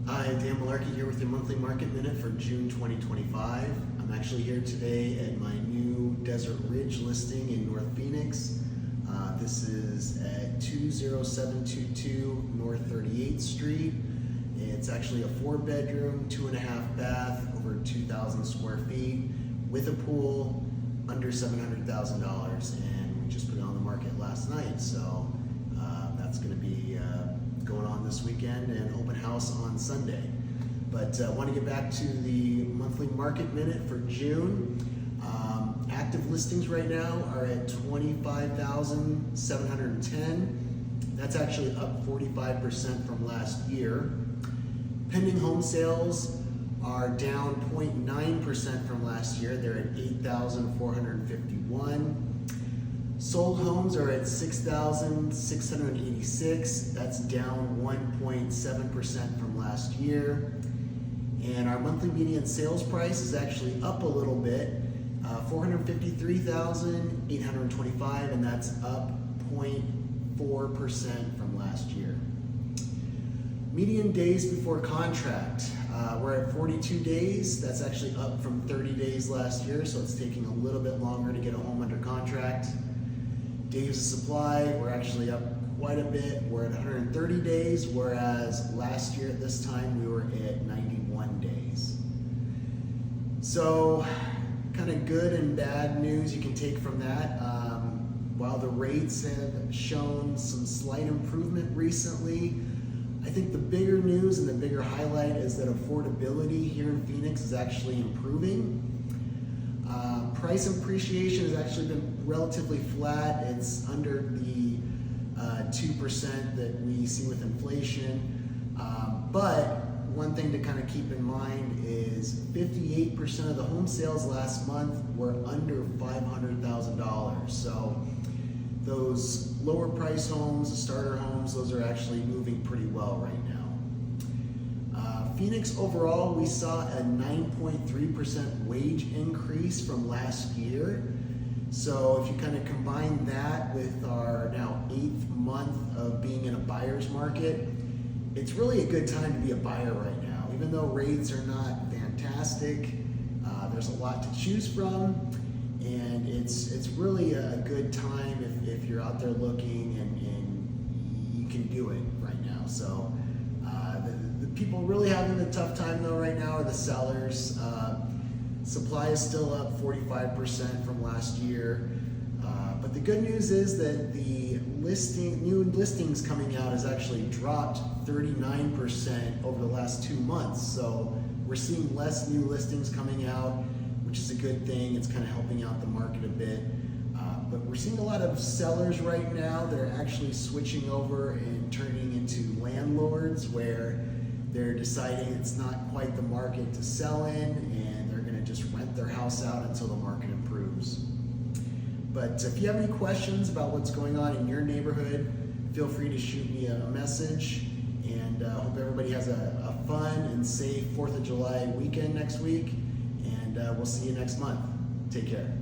Hi, Dan Malarkey here with your monthly market minute for June 2025. I'm actually here today at my new Desert Ridge listing in North Phoenix. This is at 20722 North 38th Street. It's actually a 4-bedroom, 2.5 bath, over 2,000 square feet, with a pool, under $700,000, and we just put it on the market last night. So that's going to be going on this weekend, and open house on Sunday. But I want to get back to the monthly market minute for June. Active listings right now are at 25,710. That's actually up 45% from last year. Pending home sales are down 0.9% from last year. They're at 8,451. Sold homes are at 6,686. That's down 1.7% from last year. And our monthly median sales price is actually up a little bit, $453,825, and that's up 0.4% from last year. Median days before contract, we're at 42 days. That's actually up from 30 days last year, so it's taking a little bit longer to get a home under contract. Days of supply, we're actually up quite a bit. We're at 130 days, whereas last year at this time we were at 91 days. So kind of good and bad news you can take from that. While the rates have shown some slight improvement recently, I think the bigger news and the bigger highlight is that affordability here in Phoenix is actually improving. Price appreciation has actually been relatively flat. It's under the 2% that we see with inflation. But one thing to kind of keep in mind is 58% of the home sales last month were under $500,000. So those lower price homes, the starter homes, those are actually moving pretty well right now. Phoenix overall, we saw a 9.3% wage increase from last year. So if you kind of combine that with our now 8th month of being in a buyer's market, it's really a good time to be a buyer right now. Even though rates are not fantastic, there's a lot to choose from, and it's really a good time if you're out there looking and you can do it right now. So the people really having a tough time though right now are the sellers. Supply is still up 45% from last year. But the good news is that the new listings coming out has actually dropped 39% over the last 2 months. So we're seeing less new listings coming out, which is a good thing. It's kind of helping out the market a bit. But we're seeing a lot of sellers right now that are actually switching over and turning into landlords, where they're deciding it's not quite the market to sell in, and they're going to just rent their house out until the market improves. But if you have any questions about what's going on in your neighborhood, feel free to shoot me a message. And hope everybody has a fun and safe 4th of July weekend next week. And we'll see you next month. Take care.